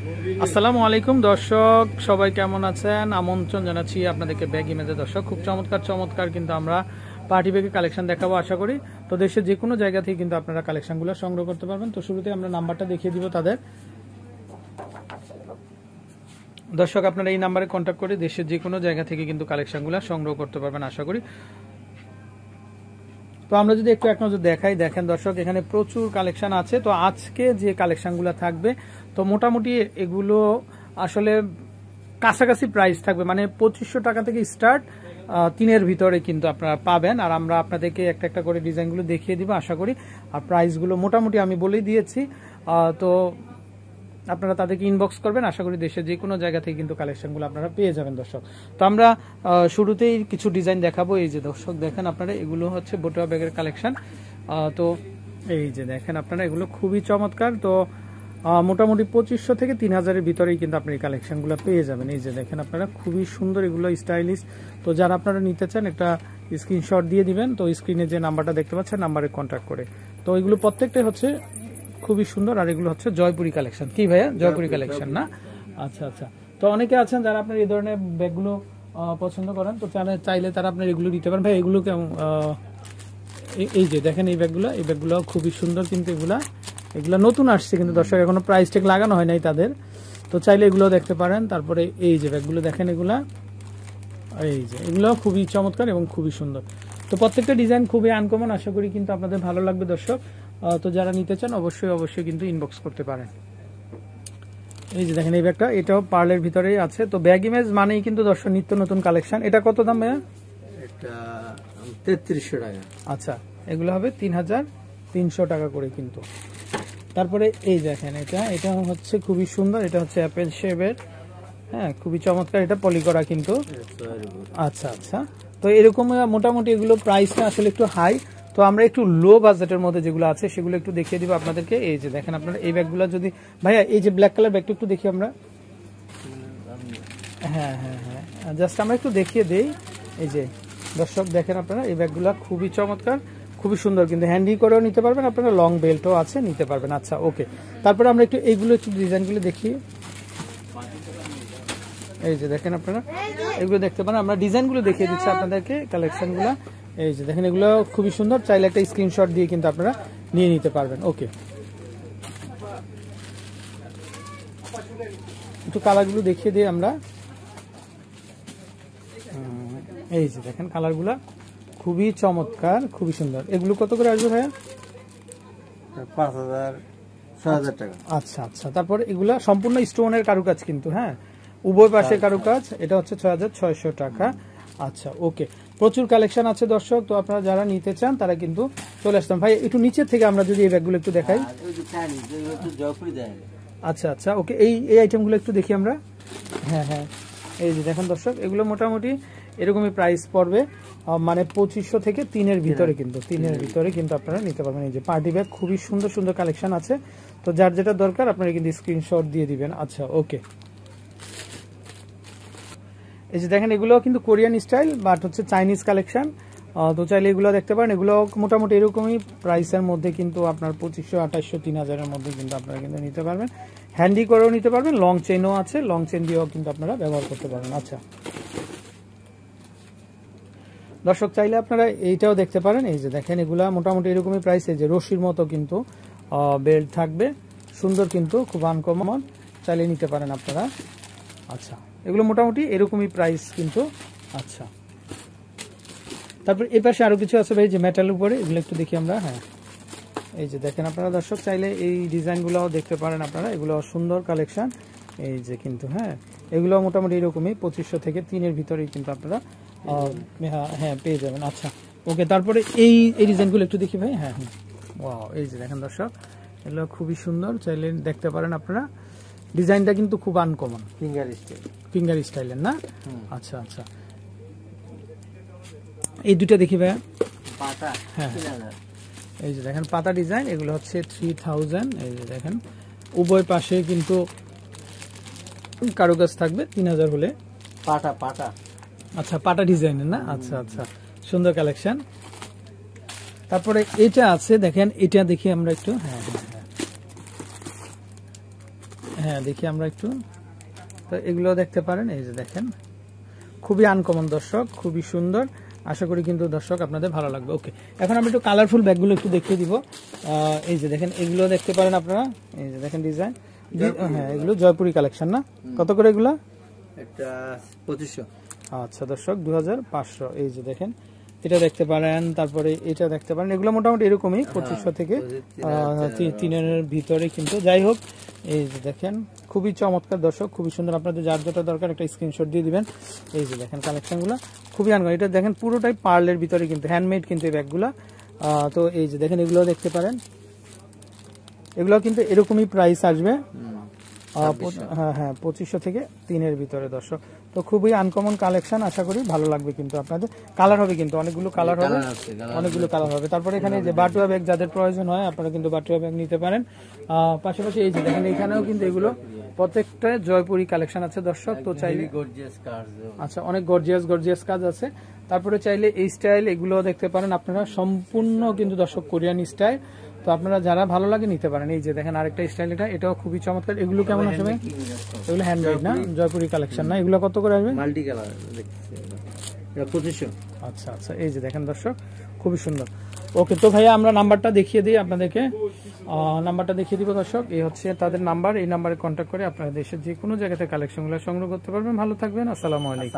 আসসালামু আলাইকুম দর্শক, সবাই কেমন আছেন? আমন্ত্রণ জানাচ্ছি আপনাদেরকে ব্যাগ ইমেজে। দর্শক, খুব চমৎকার কিন্তু আমরা পার্টি ব্যাগের কালেকশন দেখাবো আশা করি। তো দেশের যে কোনো জায়গা থেকে কিন্তু আপনারা কালেকশনগুলো সংগ্রহ করতে পারবেন। তো শুরুতে আমরা নাম্বারটা দেখিয়ে দিব তাদের। দর্শক, আপনারা এই নাম্বারে কন্ট্যাক্ট করে দেশের যে কোনো জায়গা থেকে কিন্তু কালেকশনগুলো সংগ্রহ করতে পারবেন আশা করি। তো আমরা যদি একটু এক নজর দেখাই, দেখেন দর্শক, এখানে প্রচুর কালেকশন আছে। তো আজকে যে কালেকশনগুলো থাকবে, তো মোটামুটি এগুলো আসলে কাছাকাছি প্রাইস থাকবে, মানে 2500 টাকা থেকে স্টার্ট, 3-এর ভিতরে কিন্তু আপনারা পাবেন। আর আমরা আপনাদেরকে একটা একটা করে ডিজাইনগুলো দেখিয়ে দিব আশা করি। আর প্রাইসগুলো মোটামুটি আমি বলেই দিয়েছি, তো আপনারা তাদেরকে ইনবক্স করবেন। আশা করি দেশের যে কোনো জায়গা থেকে কিন্তু কালেকশনগুলো আপনারা পেয়ে যাবেন দর্শক। তো আমরা শুরুতেই কিছু ডিজাইন দেখাবো। এই যে দর্শক দেখেন আপনারা, এগুলো হচ্ছে বটুয়া ব্যাগের কালেকশন। তো এই যে দেখেন আপনারা, এগুলো খুবই চমৎকার। তো মোটামুটি 2500 থেকে 3000-এর ভিতরেই কিন্তু আপনি এই কালেকশনগুলো পেয়ে যাবেন। এই যে দেখেন আপনারা, খুবই সুন্দর, এগুলো স্টাইলিশ। তো যারা আপনারা নিতে চান একটা স্ক্রিনশট দিয়ে দিবেন। তো স্ক্রিনে যে নাম্বারটা দেখতে পাচ্ছেন, নাম্বারে কন্ট্যাক্ট করে। তো এগুলো প্রত্যেকটাই হচ্ছে খুবই সুন্দর। আর এগুলো হচ্ছে জয়পুরি কালেকশন। কি ভাইয়া, জয়পুরি কালেকশন না? আচ্ছা আচ্ছা। তো অনেকে আছেন যারা আপনার এই ধরনের ব্যাগগুলো পছন্দ করেন, তো চাইলে তারা আপনার এগুলো নিতে পারেন। ভাই এগুলো কেমন? এই যে দেখেন এই ব্যাগগুলো খুবই সুন্দর, কিন্তু এগুলা নতুন আসছে, কিন্তু দর্শক এখনো প্রাইস ট্যাগ লাগানো হয় নাই তাদের। তো চাইলে এগুলো দেখতে পারেন। তারপরে এই যে ব্যাগগুলো দেখেন, এগুলো খুবই চমৎকার এবং খুবই সুন্দর। তো প্রত্যেকটা ডিজাইন খুবই আনকমন, আশা করি কিন্তু আপনাদের ভালো লাগবে দর্শক। তো যারা নিতে চান অবশ্যই কিন্তু ইনবক্স করতে পারেন। এই যে দেখেন এই ব্যাগটা, এটাও পার্লের ভিতরেই আছে। তো ব্যাগ ইমেজ মানেই কিন্তু দর্শক নিত্য নতুন কালেকশন। এটা কত দাম ভাইয়া? এটা 3300 টাকা। আচ্ছা, এগুলো হবে 3300 টাকা করে কিন্তু। তারপরে এই দেখেন, এটা হচ্ছে খুবই সুন্দর। এটা হচ্ছে অ্যাপেল শেপের, হ্যাঁ, খুবই চমৎকার। এটা পলি করা কিন্তু। আচ্ছা আচ্ছা। তো এরকম মোটামুটি এগুলো প্রাইসটা আসলে একটু হাই। তো আমরা একটু লো বাজেটের মধ্যে যেগুলো আছে সেগুলো একটু দেখিয়ে দিব আপনাদেরকে। এই যে দেখেন আপনারা, এই ব্যাগগুলো যদি ভাইয়া, এই যে ব্ল্যাক কালার ব্যাগটা একটু দেখি আমরা। হ্যাঁ, জাস্ট আমরা একটু দেখিয়ে দেই। এই যে দর্শক দেখেন আপনারা, এই ব্যাগগুলো খুবই চমৎকার, খুবই সুন্দর, কিন্তু হ্যান্ডি করেও নিতে পারবেন আপনারা, লং বেল্টও আছে, নিতে পারবেন। আচ্ছা, ওকে। তারপরে আমরা একটু এইগুলো একটু ডিজাইনগুলো দেখি। এই যে দেখেন আপনারা, এগুলো দেখতে পারেন। আমরা ডিজাইনগুলো দেখিয়ে দিচ্ছি আপনাদেরকে, কালেকশনগুলো। এই যে দেখেন, এগুলো খুবই সুন্দর। চাইলে একটা স্ক্রিনশট দিয়ে কিন্তু আপনারা নিয়ে নিতে পারবেন। ওকে, একটু কালারগুলো দেখিয়ে দিই আমরা। এই যে দেখেন কালারগুলো খুবই চমৎকার, খুবই সুন্দর। এগুলো কত করে আসবে ভাইয়া? 5000-6000 টাকা। আচ্ছা আচ্ছা। তারপর এগুলা সম্পূর্ণ স্টোনের কারুকাজ কিন্তু, হ্যাঁ, উভয় পাশে কারুকাজ। এটা হচ্ছে 6600 টাকা। আচ্ছা, ওকে। প্রচুর কালেকশন আছে দর্শক। তো আপনারা যারা নিতে চান তারা কিন্তু চলে আসতাম। ভাই একটু নিচের থেকে আমরা যদি এই ব্যাগগুলো একটু দেখাই। আচ্ছা আচ্ছা, ওকে। এই আইটেমগুলো একটু দেখি আমরা। হ্যাঁ, এই যে দেখেন দর্শক, এগুলো মোটামুটি এরকমই প্রাইস পড়বে, মানে 2500 থেকে 3-এর ভিতরে কিন্তু, 3-এর ভিতরে কিন্তু আপনারা নিতে পারবেন। এই যে পার্টি ব্যাগ, খুবই সুন্দর কালেকশন আছে। তো যার যেটা দরকার আপনারা কিন্তু স্ক্রিনশট দিয়ে দিবেন। আচ্ছা, ওকে। এই যে দেখেন, এগুলো কিন্তু কোরিয়ান স্টাইল, বাট হচ্ছে চাইনিজ কালেকশন। তো চাইলে এগুলো দেখতে পারেন। এগুলো মোটামুটি এরকমই প্রাইসের মধ্যে কিন্তু আপনার 2500, 2800, 3000-এর মধ্যে কিন্তু আপনারা কিন্তু নিতে পারবেন। হ্যান্ডি করেও নিতে পারবেন, লং চেনও আছে, লং চেন দিয়েও কিন্তু আপনারা ব্যবহার করতে পারবেন। আচ্ছা দর্শক, চাইলে আপনারা এইটাও দেখতে পারেন। এই যে দেখেন, এগুলা মোটামুটি এরকমই প্রাইস। এই যে রশির মতো কিন্তু বেল্ট থাকবে, সুন্দর কিন্তু, খুব আনকমন, চাইলে নিতে পারেন আপনারা। আচ্ছা, এগুলো মোটামুটি এরকমই প্রাইস কিন্তু। আচ্ছা, তারপর এই পাশে আরো কিছু আছে ভাই, যে মেটালের উপরে, এগুলো একটু দেখি আমরা। হ্যাঁ, এই যে দেখেন আপনারা দর্শক, চাইলে এই ডিজাইনগুলোও দেখতে পারেন আপনারা। এগুলো সুন্দর কালেকশন। এই যে কিন্তু, হ্যাঁ, এগুলো মোটামুটি এরকমই 2500 থেকে 3-এর ভিতরেই কিন্তু আপনারা হ্যাঁ পেয়ে যাবেন। আচ্ছা, ওকে। তারপরে এই ডিজাইনগুলো একটু দেখি ভাই। হ্যাঁ, ওয়াও, এই যে দেখেন দর্শক, এগুলো খুবই সুন্দর, চাইলে দেখতে পারেন আপনারা। ডিজাইনটা কিন্তু খুব আনকমন, ফিঙ্গার স্টাইলের না? আচ্ছা আচ্ছা। এই দুটো দেখি ভাইয়া। হ্যাঁ, এই যে দেখেন পাতা ডিজাইন, এগুলো হচ্ছে 3000। এই যে দেখেন, উভয় পাশে কিন্তু কারুকাজ থাকবে, 3000 হলে। পাটা আচ্ছা, পাটা ডিজাইনের না? আচ্ছা আচ্ছা, সুন্দর কালেকশন। তারপরে এটা আছে দেখেন, এটা দেখি আমরা একটু। হ্যাঁ, হ্যাঁ দেখি আমরা একটু, তো এগুলো দেখতে পারেন, এই যে দেখেন খুবই আনকমন দর্শক, খুবই সুন্দর। আশা করি কিন্তু দর্শক আপনাদের ভালো লাগবে। ওকে, এখন আমরা একটু কালারফুল ব্যাগগুলো একটু দেখিয়ে দিব। এই যে দেখেন এগুলো দেখতে পারেন আপনারা, এই যে দেখেন ডিজাইন, হ্যাঁ এগুলো জয়পুরি কালেকশন না? কত করে এগুলো? একটা 2500। আচ্ছা দর্শক 2500। এই যে দেখেন এটা দেখতে পারেন, তারপরে এটা দেখতে পারেন, এগুলো মোটামুটি এরকমই 2500 থেকে 3000 ভিতরে কিন্তু। যাই হোক, এই যে দেখেন খুবই চমৎকার দর্শক, খুবই সুন্দর। আপনাদের যার যেটা দরকার একটা স্ক্রিনশট দিয়ে দিবেন। এই যে দেখেন কালেকশনগুলো খুবই আনকমন, এটা দেখেন পুরোটাই পার্লের ভিতরে কিন্তু, হ্যান্ডমেড কিন্তু এই ব্যাগগুলো। তো এই যে দেখেন এগুলো দেখতে পারেন, এগুলো কিন্তু এরকমই প্রাইস আসবে। হ্যাঁ 2500 থেকে 3000 ভিতরে দর্শক। তো খুবই আনকমন কালেকশন, আশা করি ভালো লাগবে কিন্তু আপনাদের। কালার হবে কিন্তু অনেকগুলো কালার হবে, অনেকগুলো কালার হবে। তারপরে এখানে যে বাটুয়া ব্যাগ যাদের প্রয়োজন হয় আপনারা কিন্তু বাটুয়া ব্যাগ নিতে পারেন। পাশাপাশি এই যে দেখেন এখানেও কিন্তু এগুলো প্রত্যেকটা জয়পুরি কালেকশন আছে দর্শক। তো চাইলে আচ্ছা অনেক গর্জিয়াস কাজ আছে। তারপরে চাইলে এই স্টাইল এগুলো দেখতে পারেন আপনারা, সম্পূর্ণ কিন্তু দর্শক কোরিয়ান স্টাইল। তো আপনারা যারা ভালো লাগে নিতে পারেন। এই যে দেখেন আরেকটা স্টাইল, এটাও খুবই চমৎকার। এগুলো কেমন আসবে? এগুলো হ্যান্ডমেড না, জয়পুরি কালেকশন না? এগুলো কত করে আসবে? মাল্টি কালার দেখতেছি, এটা 2500। আচ্ছা এই যে দেখেন দর্শক খুবই সুন্দর। ওকে, তো ভাইয়া আমরা নাম্বারটা দেখিয়ে দিই আপনাদেরকে, নাম্বারটা দেখিয়ে দিব দর্শক। এই হচ্ছে তাদের নাম্বার, এই নাম্বারে কন্ট্যাক্ট করে আপনারা দেশের যে কোনো জায়গাতে কালেকশনগুলো সংগ্রহ করতে পারবেন। ভালো থাকবেন, আসসালামু আলাইকুম।